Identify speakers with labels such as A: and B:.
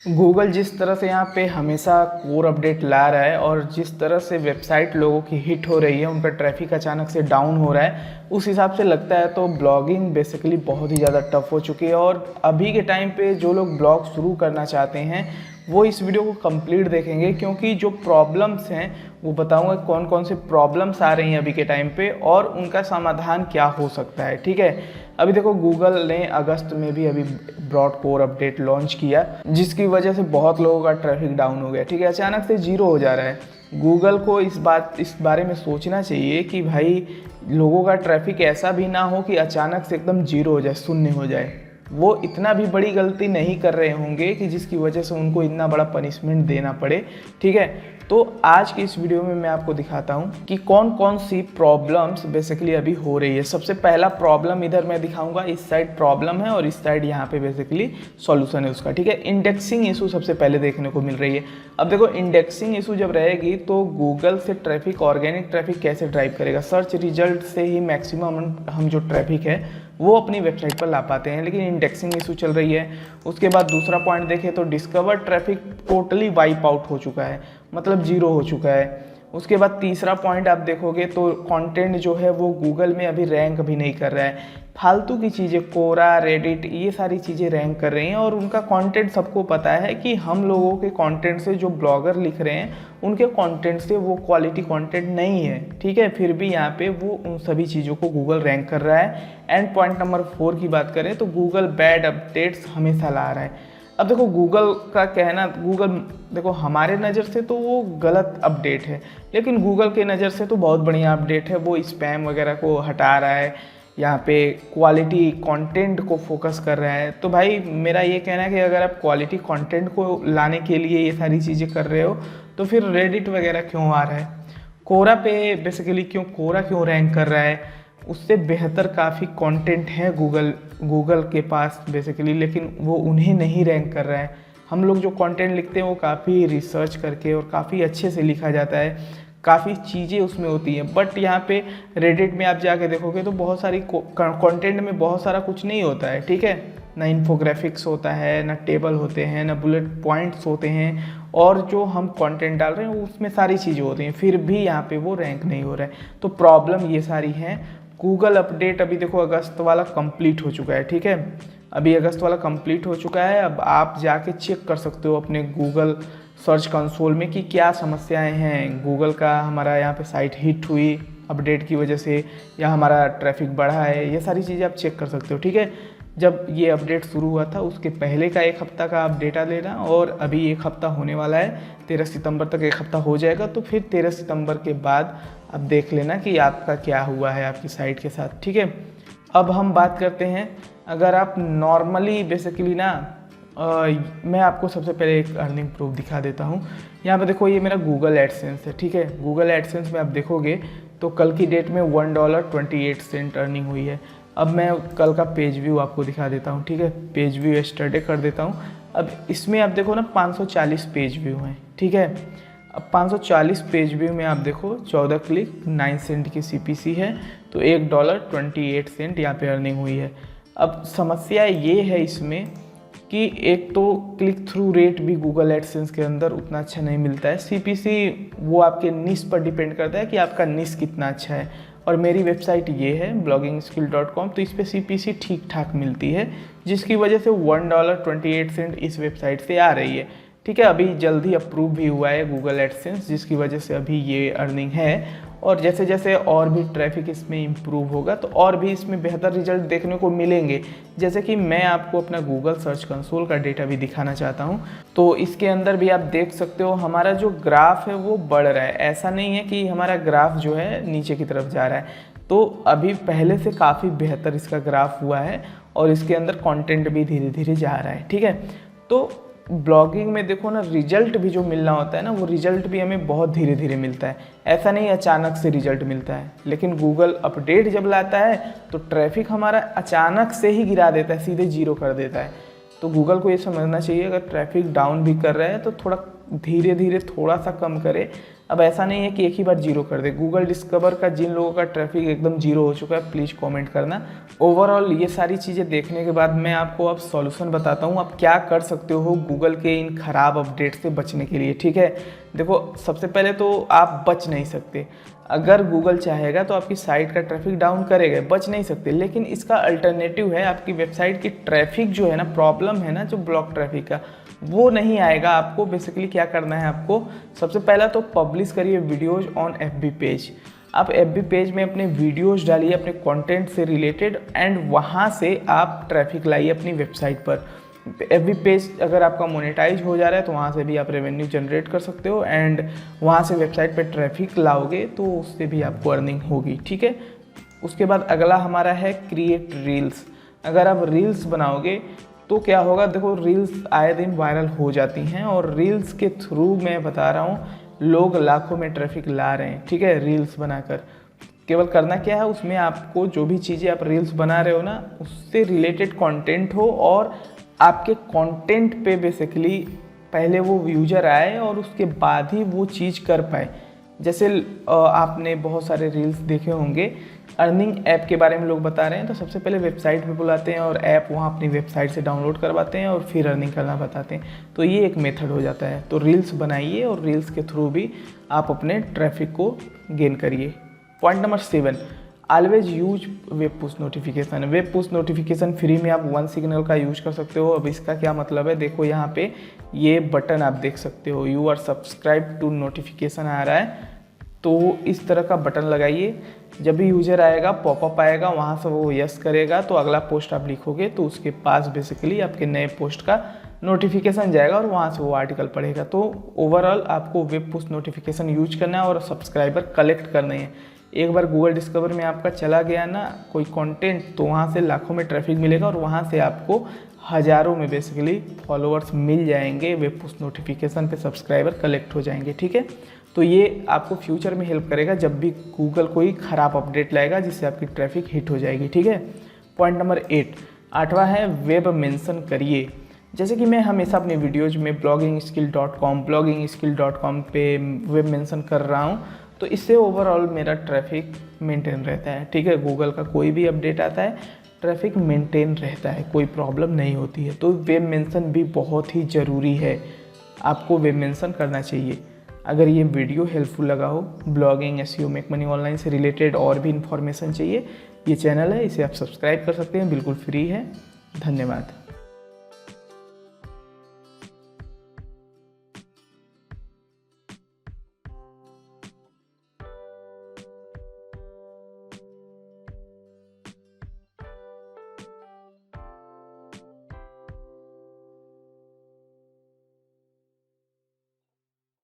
A: Google जिस तरह से यहाँ पे हमेशा कोर अपडेट ला रहा है और जिस तरह से वेबसाइट लोगों की हिट हो रही है, उनका ट्रैफिक अचानक से डाउन हो रहा है, उस हिसाब से लगता है तो ब्लॉगिंग बेसिकली बहुत ही ज़्यादा टफ हो चुकी है। और अभी के टाइम पे जो लोग ब्लॉग शुरू करना चाहते हैं वो इस वीडियो को कंप्लीट देखेंगे, क्योंकि जो प्रॉब्लम्स हैं वो बताऊंगा कौन कौन से प्रॉब्लम्स आ रही हैं अभी के टाइम पे और उनका समाधान क्या हो सकता है। ठीक है, अभी देखो गूगल ने अगस्त में भी अभी ब्रॉड कोर अपडेट लॉन्च किया, जिसकी वजह से बहुत लोगों का ट्रैफिक डाउन हो गया। ठीक है, अचानक से जीरो हो जा रहा है। गूगल को इस बारे में सोचना चाहिए कि भाई लोगों का ट्रैफिक ऐसा भी ना हो कि अचानक से एकदम जीरो हो जाए, शून्य हो जाए। वो इतना भी बड़ी गलती नहीं कर रहे होंगे कि जिसकी वजह से उनको इतना बड़ा पनिशमेंट देना पड़े। ठीक है, तो आज की इस वीडियो में मैं आपको दिखाता हूँ कि कौन कौन सी प्रॉब्लम्स बेसिकली अभी हो रही है। सबसे पहला प्रॉब्लम इधर मैं दिखाऊंगा, इस साइड प्रॉब्लम है और इस साइड यहाँ पे बेसिकली सॉल्यूशन है उसका। ठीक है, इंडेक्सिंग इशू सबसे पहले देखने को मिल रही है। अब देखो इंडेक्सिंग इशू जब रहेगी तो गूगल से ट्रैफिक, ऑर्गेनिक ट्रैफिक कैसे ड्राइव करेगा? सर्च रिजल्ट से ही मैक्सिमम हम जो ट्रैफिक है वो अपनी वेबसाइट पर ला पाते हैं, लेकिन इंडेक्सिंग इशू चल रही है। उसके बाद दूसरा पॉइंट देखें तो discover traffic totally wipe out हो चुका है, मतलब जीरो हो चुका है। उसके बाद तीसरा पॉइंट आप देखोगे तो कंटेंट जो है वो गूगल में अभी रैंक भी नहीं कर रहा है। फालतू की चीज़ें, कोरा, रेडिट, ये सारी चीज़ें रैंक कर रही हैं और उनका कंटेंट सबको पता है कि हम लोगों के कंटेंट से, जो ब्लॉगर लिख रहे हैं उनके कंटेंट से वो क्वालिटी कंटेंट नहीं है। ठीक है, फिर भी यहाँ पे वो उन सभी चीज़ों को गूगल रैंक कर रहा है। एंड पॉइंट नंबर 4 की बात करें तो गूगल बैड अपडेट्स हमेशा ला रहा है। अब देखो गूगल का कहना, गूगल देखो हमारे नज़र से तो वो गलत अपडेट है, लेकिन गूगल के नज़र से तो बहुत बढ़िया अपडेट है। वो स्पैम वगैरह को हटा रहा है, यहाँ पे क्वालिटी कंटेंट को फोकस कर रहा है। तो भाई मेरा ये कहना है कि अगर आप क्वालिटी कंटेंट को लाने के लिए ये सारी चीज़ें कर रहे हो तो फिर रेडिट वगैरह क्यों आ रहा है? कोरा पे बेसिकली कोरा क्यों रैंक कर रहा है? उससे बेहतर काफ़ी कंटेंट है गूगल के पास बेसिकली, लेकिन वो उन्हें नहीं रैंक कर रहा है। हम लोग जो कंटेंट लिखते हैं वो काफ़ी रिसर्च करके और काफ़ी अच्छे से लिखा जाता है, काफ़ी चीज़ें उसमें होती हैं। बट यहाँ पे रेडिट में आप जाके देखोगे तो बहुत सारी कंटेंट में बहुत सारा कुछ नहीं होता है। ठीक है, ना इन्फोग्राफिक्स होता है, ना टेबल होते हैं, ना बुलेट पॉइंट्स होते हैं, और जो हम कंटेंट डाल रहे हैं उसमें सारी चीज़ें होती हैं, फिर भी यहाँ पे वो रैंक नहीं हो रहा है। तो प्रॉब्लम ये सारी हैं। गूगल अपडेट अभी देखो अगस्त वाला कंप्लीट हो चुका है। ठीक है, अभी अगस्त वाला कंप्लीट हो चुका है। अब आप जाके चेक कर सकते हो अपने गूगल सर्च कंसोल में कि क्या समस्याएं हैं। गूगल का हमारा यहाँ पे साइट हिट हुई अपडेट की वजह से, या हमारा ट्रैफिक बढ़ा है, ये सारी चीज़ें आप चेक कर सकते हो। ठीक है, जब ये अपडेट शुरू हुआ था उसके पहले का 1 हफ्ता का आप डेटा लेना, और अभी 1 हफ्ता होने वाला है, 13 सितंबर तक 1 हफ्ता हो जाएगा। तो फिर 13 सितंबर के बाद आप देख लेना कि आपका क्या हुआ है आपकी साइट के साथ। ठीक है, अब हम बात करते हैं, अगर आप नॉर्मली बेसिकली ना मैं आपको सबसे पहले एक अर्निंग प्रूफ दिखा देता हूँ। यहाँ पे देखो ये मेरा गूगल एडसेंस है। ठीक है, गूगल एडसेंस में आप देखोगे तो कल की डेट में $1.28 अर्निंग हुई है। अब मैं कल का पेज व्यू आपको दिखा देता हूँ। ठीक है, पेज व्यू यस्टरडे कर देता हूँ। अब इसमें आप देखो ना 540 पेज व्यू हैं। ठीक है, अब 540 पेज व्यू में आप देखो 14 क्लिक 9 सेंट की CPC है, तो $1.28 यहाँ पे अर्निंग हुई है। अब समस्या ये है इसमें कि एक तो क्लिक थ्रू रेट भी गूगल एडसेंस के अंदर उतना अच्छा नहीं मिलता है। CPC वो आपके निश पर डिपेंड करता है कि आपका निश कितना अच्छा है, और मेरी वेबसाइट ये है bloggingskill.com, तो इस पर CPC ठीक ठाक मिलती है, जिसकी वजह से $1.28 इस वेबसाइट से आ रही है। ठीक है, अभी जल्दी अप्रूव भी हुआ है गूगल एडसेंस, जिसकी वजह से अभी ये अर्निंग है। और जैसे जैसे और भी ट्रैफिक इसमें इम्प्रूव होगा तो और भी इसमें बेहतर रिजल्ट देखने को मिलेंगे। जैसे कि मैं आपको अपना गूगल सर्च कंसोल का डेटा भी दिखाना चाहता हूँ, तो इसके अंदर भी आप देख सकते हो हमारा जो ग्राफ है वो बढ़ रहा है। ऐसा नहीं है कि हमारा ग्राफ जो है नीचे की तरफ जा रहा है, तो अभी पहले से काफ़ी बेहतर इसका ग्राफ हुआ है और इसके अंदर कंटेंट भी धीरे धीरे जा रहा है। ठीक है, तो ब्लॉगिंग में देखो ना, रिजल्ट भी जो मिलना होता है ना, वो रिजल्ट भी हमें बहुत धीरे धीरे मिलता है। ऐसा नहीं अचानक से रिजल्ट मिलता है, लेकिन गूगल अपडेट जब लाता है तो ट्रैफिक हमारा अचानक से ही गिरा देता है, सीधे जीरो कर देता है। तो गूगल को ये समझना चाहिए, अगर ट्रैफिक डाउन भी कर रहा है तो थोड़ा धीरे धीरे थोड़ा सा कम करे, अब ऐसा नहीं है कि एक ही बार जीरो कर दे। गूगल डिस्कवर का जिन लोगों का ट्रैफिक एकदम जीरो हो चुका है प्लीज़ कमेंट करना। ओवरऑल ये सारी चीज़ें देखने के बाद मैं आपको अब सॉल्यूशन बताता हूँ आप क्या कर सकते हो गूगल के इन खराब अपडेट से बचने के लिए, ठीक है। देखो सबसे पहले तो आप बच नहीं सकते, अगर गूगल चाहेगा तो आपकी साइट का ट्रैफिक डाउन करेगा, बच नहीं सकते। लेकिन इसका अल्टरनेटिव है आपकी वेबसाइट की ट्रैफिक जो है ना, प्रॉब्लम है ना जो ब्लॉक ट्रैफिक का, वो नहीं आएगा। आपको बेसिकली क्या करना है, आपको सबसे पहला तो पब्लिश करिए वीडियोज़ ऑन FB पेज। आप FB पेज में अपने वीडियोज़ डालिए अपने कंटेंट से रिलेटेड एंड वहाँ से आप ट्रैफिक लाइए अपनी वेबसाइट पर। FB पेज अगर आपका मोनेटाइज हो जा रहा है तो वहाँ से भी आप रेवेन्यू जनरेट कर सकते हो एंड वहाँ से वेबसाइट पे ट्रैफिक लाओगे तो उससे भी आपको अर्निंग होगी, ठीक है। उसके बाद अगला हमारा है क्रिएट रील्स। अगर आप रील्स बनाओगे तो क्या होगा, देखो रील्स आए दिन वायरल हो जाती हैं और रील्स के थ्रू मैं बता रहा हूँ लोग लाखों में ट्रैफिक ला रहे हैं, ठीक है। रील्स बनाकर केवल करना क्या है, उसमें आपको जो भी चीज़ें आप रील्स बना रहे हो ना उससे रिलेटेड कंटेंट हो और आपके कंटेंट पे बेसिकली पहले वो यूजर आए और उसके बाद ही वो चीज़ कर पाए। जैसे आपने बहुत सारे रील्स देखे होंगे, अर्निंग ऐप के बारे में लोग बता रहे हैं तो सबसे पहले वेबसाइट पे बुलाते हैं और ऐप वहाँ अपनी वेबसाइट से डाउनलोड करवाते हैं और फिर अर्निंग करना बताते हैं। तो ये एक मेथड हो जाता है। तो रील्स बनाइए और रील्स के थ्रू भी आप अपने ट्रैफिक को गेन करिए। Point number 7, always use web push notification. Web push notification free में आप वन सिग्नल का यूज कर सकते हो। अब इसका क्या मतलब है, देखो यहाँ पे ये बटन आप देख सकते हो, you are subscribe to notification आ रहा है, तो इस तरह का बटन लगाइए। जब भी यूजर आएगा पॉपअप आएगा, वहाँ से वो यस करेगा तो अगला पोस्ट आप लिखोगे तो उसके पास बेसिकली आपके नए पोस्ट का नोटिफिकेशन जाएगा और वहाँ से वो आर्टिकल पढ़ेगा। तो ओवरऑल आपको वेब पुश नोटिफिकेशन यूज करना है और सब्सक्राइबर कलेक्ट करने हैं। एक बार गूगल डिस्कवर में आपका चला गया ना कोई कंटेंट तो वहाँ से लाखों में ट्रैफिक मिलेगा और वहाँ से आपको हज़ारों में बेसिकली फॉलोअर्स मिल जाएंगे। वेब पुश नोटिफिकेशन पे सब्सक्राइबर कलेक्ट हो जाएंगे, ठीक है। तो ये आपको फ्यूचर में हेल्प करेगा जब भी गूगल कोई ख़राब अपडेट लाएगा जिससे आपकी ट्रैफिक हिट हो जाएगी, ठीक है। पॉइंट नंबर 8, 8वां है वेब मेंशन करिए। जैसे कि मैं हमेशा अपने वीडियोज में bloggingskill.com पे वेब मेंशन कर रहा हूँ तो इससे ओवरऑल मेरा ट्रैफिक मेंटेन रहता है, ठीक है। गूगल का कोई भी अपडेट आता है ट्रैफिक मेंटेन रहता है, कोई प्रॉब्लम नहीं होती है। तो वेब मेंशन भी बहुत ही ज़रूरी है, आपको वेब मेंशन करना चाहिए। अगर ये वीडियो हेल्पफुल लगा हो, blogging, SEO, make money online से रिलेटेड और भी इन्फॉर्मेशन चाहिए, ये चैनल है, इसे आप सब्सक्राइब कर सकते हैं, बिल्कुल फ्री है। धन्यवाद।